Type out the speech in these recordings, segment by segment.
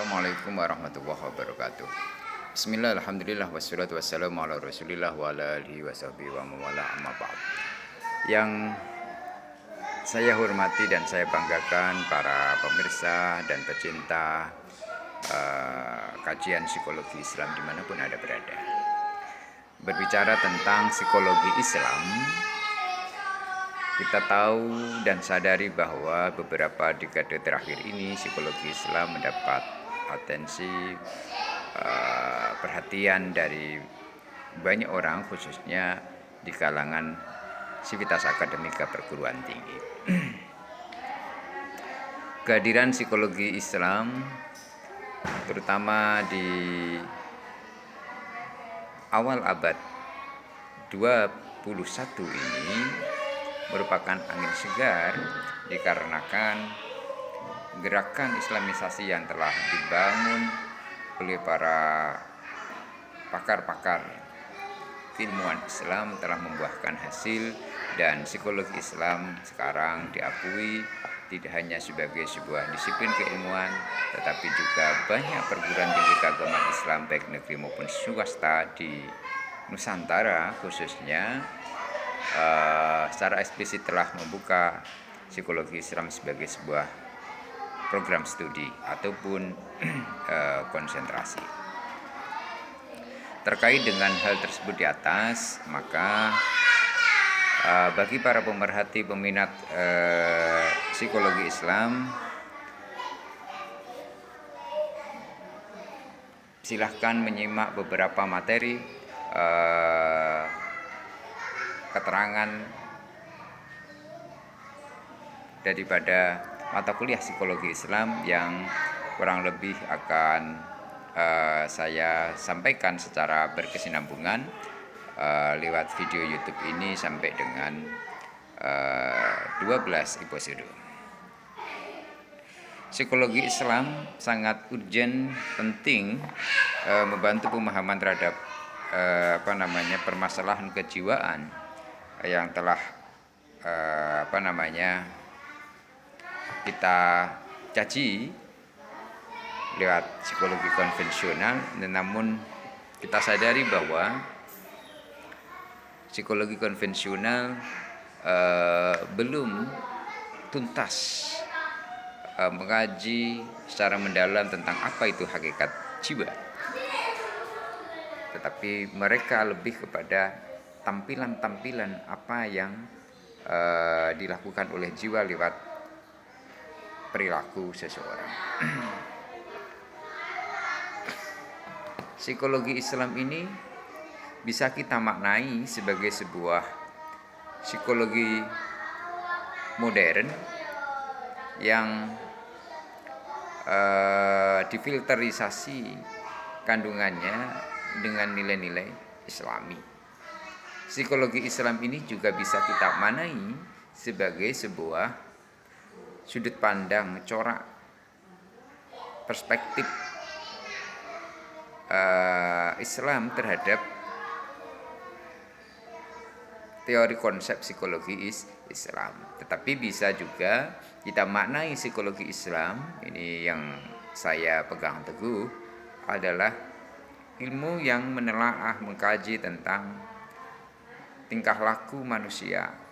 Assalamualaikum warahmatullahi wabarakatuh. Bismillah, alhamdulillah, wassalatu wassalamu ala rasulillah wa ala alihi wa sahbihi wa mawala amma ba'd. Yang saya hormati dan saya banggakan para pemirsa dan pecinta kajian psikologi Islam dimanapun Anda berada. Berbicara tentang psikologi Islam, kita tahu dan sadari bahwa beberapa dekade terakhir ini psikologi Islam mendapat atensi, perhatian dari banyak orang, khususnya di kalangan sivitas akademika perguruan tinggi. Kehadiran psikologi Islam terutama di awal abad 21 ini merupakan angin segar dikarenakan gerakan Islamisasi yang telah dibangun oleh para pakar-pakar ilmuwan Islam telah membuahkan hasil, dan psikologi Islam sekarang diakui tidak hanya sebagai sebuah disiplin keilmuan, tetapi juga banyak perguruan tinggi keagamaan Islam baik negeri maupun swasta di Nusantara khususnya secara eksplisit telah membuka psikologi Islam sebagai sebuah program studi ataupun konsentrasi. Terkait dengan hal tersebut di atas, maka bagi para pemerhati peminat psikologi Islam, silahkan menyimak beberapa materi keterangan daripada mata kuliah psikologi Islam yang kurang lebih akan saya sampaikan secara berkesinambungan lewat video YouTube ini sampai dengan 12 episode. Psikologi Islam sangat urgent, penting membantu pemahaman terhadap permasalahan kejiwaan yang telah kita caci lewat psikologi konvensional, namun kita sadari bahwa psikologi konvensional belum tuntas mengkaji secara mendalam tentang apa itu hakikat jiwa, tetapi mereka lebih kepada tampilan-tampilan apa yang dilakukan oleh jiwa lewat perilaku seseorang. Psikologi Islam ini bisa kita maknai sebagai sebuah psikologi modern yang difilterisasi kandungannya dengan nilai-nilai Islami. Psikologi Islam ini juga bisa kita maknai sebagai sebuah sudut pandang, corak perspektif Islam terhadap teori konsep psikologi Islam. Tetapi bisa juga kita maknai psikologi Islam, ini yang saya pegang teguh, adalah ilmu yang menelaah, mengkaji tentang tingkah laku manusia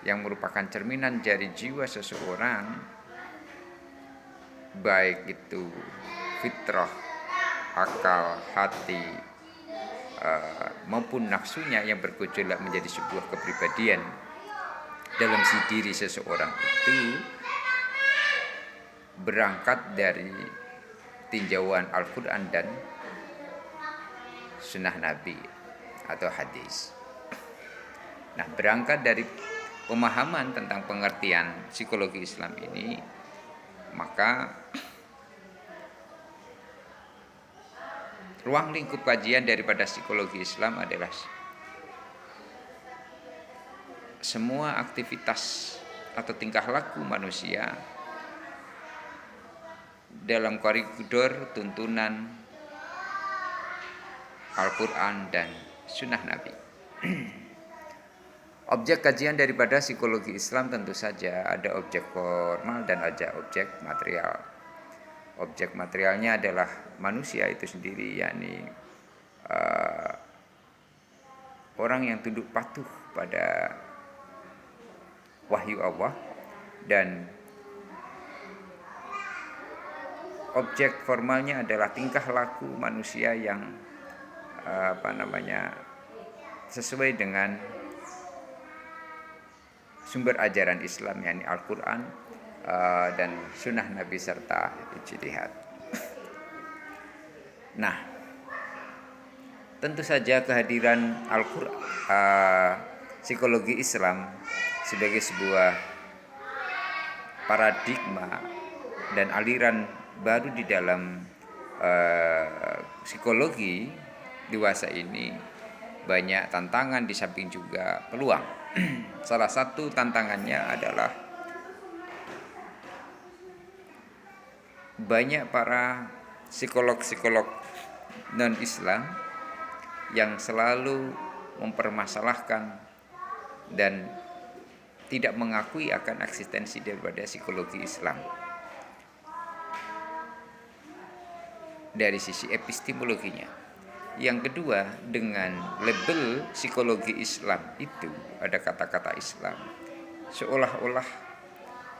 yang merupakan cerminan dari jiwa seseorang, baik itu fitrah, akal, hati, maupun nafsunya yang bergejolak menjadi sebuah kepribadian dalam si diri seseorang itu berangkat dari tinjauan Al-Quran dan Sunnah Nabi atau hadis. Nah, berangkat dari pemahaman tentang pengertian psikologi Islam ini, maka ruang lingkup kajian daripada psikologi Islam adalah semua aktivitas atau tingkah laku manusia dalam koridor tuntunan Al-Quran dan Sunnah Nabi. Objek kajian daripada psikologi Islam tentu saja ada objek formal dan ada objek material. Objek materialnya adalah manusia itu sendiri, yakni orang yang tunduk patuh pada wahyu Allah, dan objek formalnya adalah tingkah laku manusia yang sesuai dengan sumber ajaran Islam, yakni Al-Quran dan sunnah Nabi serta ijtihad. Nah, tentu saja kehadiran Al-Quran, psikologi Islam sebagai sebuah paradigma dan aliran baru di dalam psikologi dewasa ini banyak tantangan di samping juga peluang. Salah satu tantangannya adalah banyak para psikolog-psikolog non-Islam yang selalu mempermasalahkan dan tidak mengakui akan eksistensi daripada psikologi Islam. Dari sisi epistemologinya. Yang kedua, dengan label psikologi Islam itu ada kata-kata Islam, seolah-olah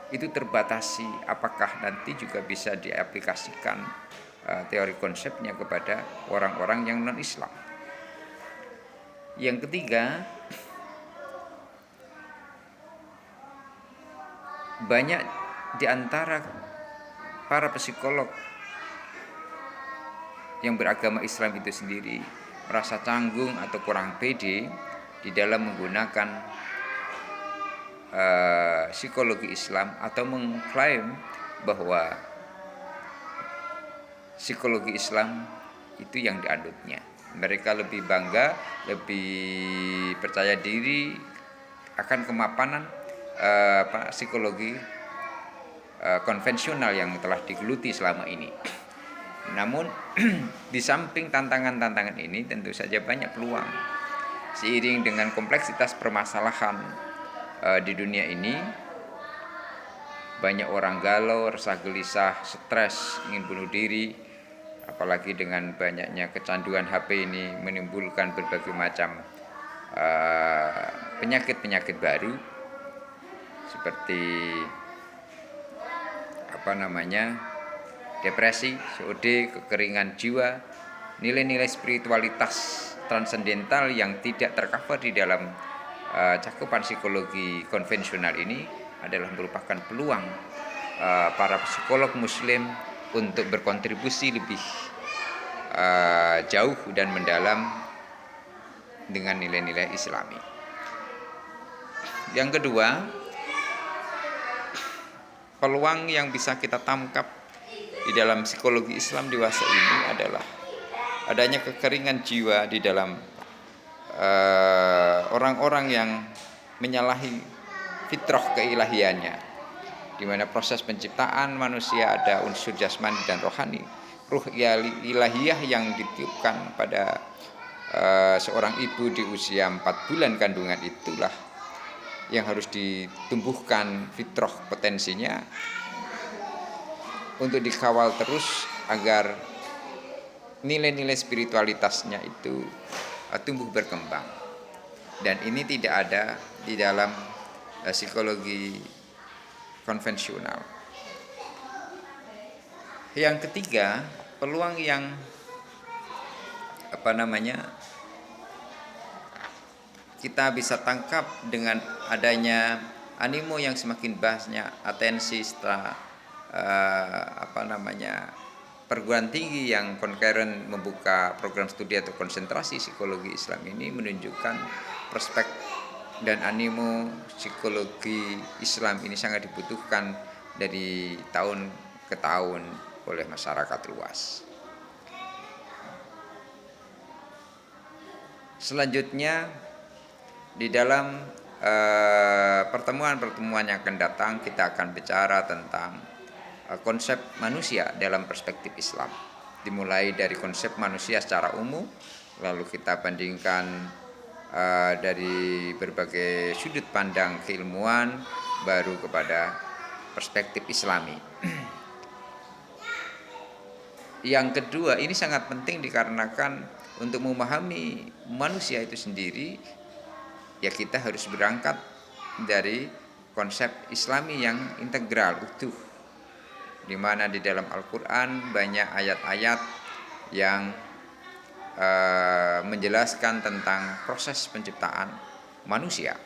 itu terbatasi apakah nanti juga bisa diaplikasikan teori konsepnya kepada orang-orang yang non-Islam. Yang ketiga, banyak di antara para psikolog yang beragama Islam itu sendiri merasa canggung atau kurang pede di dalam menggunakan psikologi Islam atau mengklaim bahwa psikologi Islam itu yang dianutnya. Mereka lebih bangga, lebih percaya diri akan kemapanan psikologi konvensional yang telah digeluti selama ini. Namun di samping tantangan-tantangan ini tentu saja banyak peluang. Seiring dengan kompleksitas permasalahan di dunia ini, banyak orang galau, resah gelisah, stres, ingin bunuh diri. Apalagi dengan banyaknya kecanduan HP ini menimbulkan berbagai macam penyakit-penyakit baru seperti depresi, COD, kekeringan jiwa, nilai-nilai spiritualitas transendental yang tidak tercover di dalam cakupan psikologi konvensional ini adalah merupakan peluang para psikolog muslim untuk berkontribusi lebih jauh dan mendalam dengan nilai-nilai Islami. Yang kedua, peluang yang bisa kita tangkap di dalam psikologi Islam dewasa ini adalah adanya kekeringan jiwa di dalam orang-orang yang menyalahi fitrah keilahiannya, di mana proses penciptaan manusia ada unsur jasmani dan rohani. Ruh ilahiyah yang ditiupkan pada seorang ibu di usia 4 bulan kandungan itulah yang harus ditumbuhkan fitrah potensinya untuk dikawal terus agar nilai-nilai spiritualitasnya itu tumbuh berkembang. Dan ini tidak ada di dalam psikologi konvensional. Yang ketiga, peluang yang kita bisa tangkap dengan adanya animo yang semakin banyak, atensi setelah perguruan tinggi yang concurrent membuka program studi atau konsentrasi psikologi Islam ini menunjukkan prospek dan animo psikologi Islam ini sangat dibutuhkan dari tahun ke tahun oleh masyarakat luas. Selanjutnya, di dalam pertemuan-pertemuan yang akan datang kita akan bicara tentang konsep manusia dalam perspektif Islam. Dimulai dari konsep manusia secara umum, lalu kita bandingkan dari berbagai sudut pandang keilmuan, baru kepada perspektif Islami. Yang kedua, ini sangat penting dikarenakan untuk memahami manusia itu sendiri, ya kita harus berangkat dari konsep Islami yang integral, utuh, di mana di dalam Al-Quran banyak ayat-ayat yang menjelaskan tentang proses penciptaan manusia.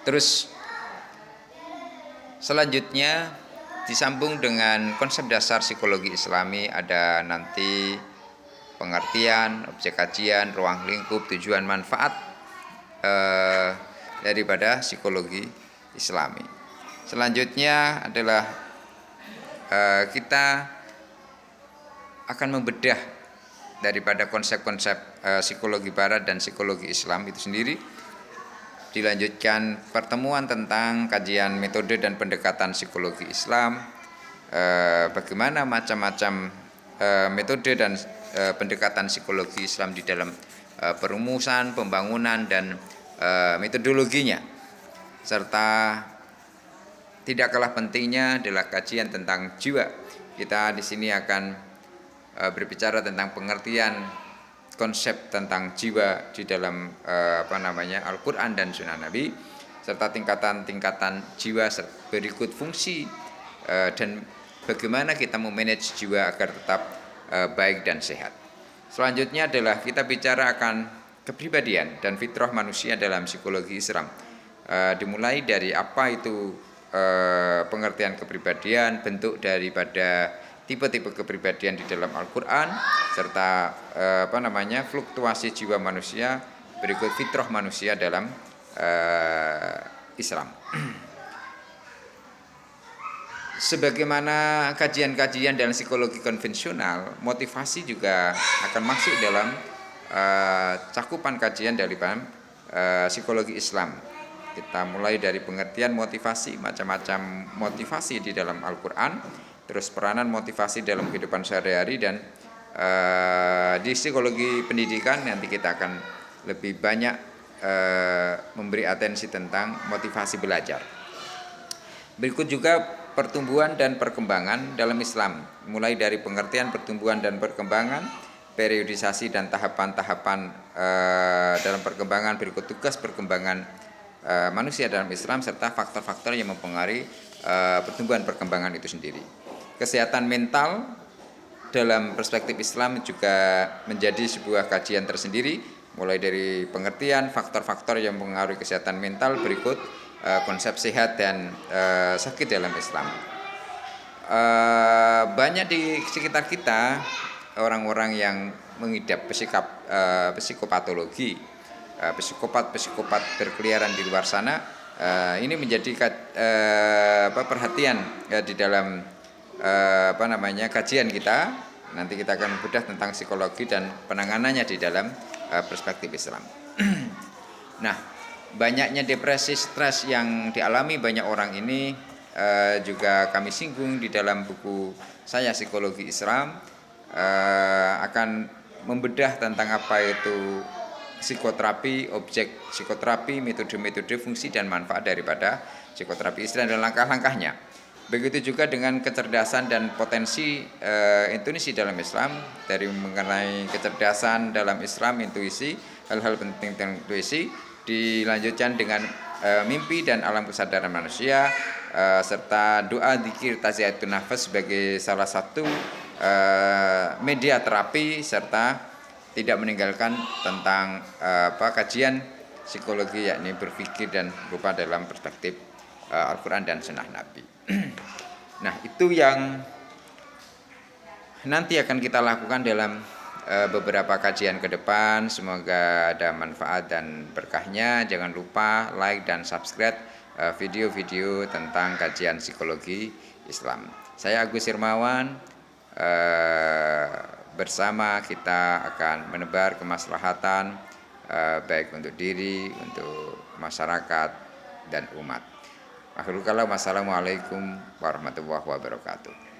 Terus selanjutnya disambung dengan konsep dasar psikologi Islami, ada nanti pengertian, objek kajian, ruang lingkup, tujuan, manfaat daripada psikologi Islami. Selanjutnya adalah kita akan membedah daripada konsep-konsep psikologi Barat dan psikologi Islam itu sendiri. Dilanjutkan pertemuan tentang kajian metode dan pendekatan psikologi Islam, bagaimana macam-macam metode dan pendekatan psikologi Islam di dalam perumusan, pembangunan, dan metodologinya, serta tidak kalah pentingnya adalah kajian tentang jiwa. Kita di sini akan berbicara tentang pengertian konsep tentang jiwa di dalam Al-Quran dan Sunnah Nabi, serta tingkatan-tingkatan jiwa berikut fungsi dan bagaimana kita memanage jiwa agar tetap baik dan sehat. Selanjutnya adalah kita bicara akan kepribadian dan fitrah manusia dalam psikologi Islam. Dimulai dari apa itu pengertian kepribadian, bentuk daripada tipe-tipe kepribadian di dalam Al-Quran, serta fluktuasi jiwa manusia, berikut fitrah manusia dalam Islam. Sebagaimana kajian-kajian dalam psikologi konvensional, motivasi juga akan masuk dalam cakupan kajian dari psikologi Islam. Kita mulai dari pengertian motivasi, macam-macam motivasi di dalam Al-Quran, terus peranan motivasi dalam kehidupan sehari-hari, dan di psikologi pendidikan nanti kita akan lebih banyak memberi atensi tentang motivasi belajar. Berikut juga pertumbuhan dan perkembangan dalam Islam, mulai dari pengertian pertumbuhan dan perkembangan, periodisasi dan tahapan-tahapan dalam perkembangan, berikut tugas perkembangan manusia dalam Islam, serta faktor-faktor yang mempengaruhi pertumbuhan perkembangan itu sendiri. Kesehatan mental dalam perspektif Islam juga menjadi sebuah kajian tersendiri, mulai dari pengertian faktor-faktor yang mempengaruhi kesehatan mental, berikut konsep sehat dan sakit dalam Islam. Banyak di sekitar kita orang-orang yang mengidap psikopatologi, psikopat berkeliaran di luar sana. Ini menjadi perhatian di dalam kajian kita. Nanti kita akan bedah tentang psikologi dan penanganannya di dalam perspektif Islam. Nah, banyaknya depresi, stres yang dialami banyak orang ini juga kami singgung di dalam buku saya Psikologi Islam, akan membedah tentang apa itu psikoterapi, objek psikoterapi, metode-metode, fungsi dan manfaat daripada psikoterapi Islam dan langkah-langkahnya. Begitu juga dengan kecerdasan dan potensi intuisi dalam Islam, dari mengenai kecerdasan dalam Islam, intuisi, hal-hal penting tentang intuisi, dilanjutkan dengan mimpi dan alam kesadaran manusia, serta doa, dzikir, tazkiyatun nafas sebagai salah satu media terapi, serta tidak meninggalkan tentang kajian psikologi, yakni berpikir dan rupa dalam perspektif Al-Quran dan Sunnah Nabi. Nah, itu yang nanti akan kita lakukan dalam beberapa kajian ke depan. Semoga ada manfaat dan berkahnya. Jangan lupa like dan subscribe video-video tentang kajian psikologi Islam. Saya Agus Hirmawan. Bersama kita akan menebar kemaslahatan baik untuk diri, untuk masyarakat dan umat. Akhirul kalam, wassalamualaikum warahmatullahi wabarakatuh.